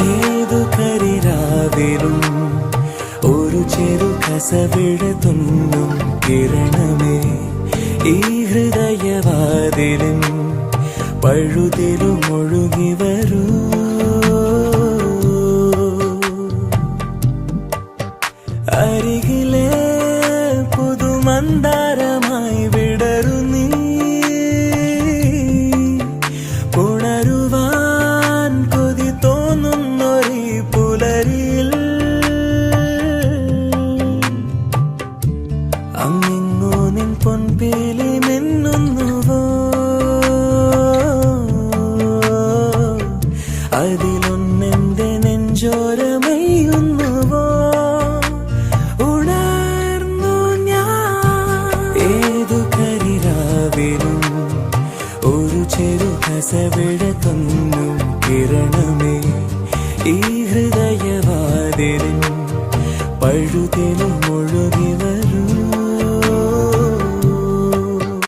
ഏതു കരിരാവിലും ഒരു ചെറു കസവിട തുന്നും കിരണമേ ഈ ഹൃദയവാതിലും പഴുതിലും ഒഴുകി വരൂ. അരികിലെ പുതുമന്ദാരമായി വിടരു നീ, ഉണരുവാൻ കൊതി തോന്നുന്നൊരു പുലരിയിൽ. അങ്ങിങ്ങോ നിൻ പൊൻപേലി മിന്നുന്നുവോ, അതിലൊന്നെന്റെ നെഞ്ചോരമയുന്നുവോ. ഉണർന്നു ഞാൻ ഏതു കരിരാവിലും ഒരു ചെറു കസവിട തുന്നും കിരണമേ ഈ ഹൃദയവാതിലും പഴുതിലും ഒഴുകി വരും.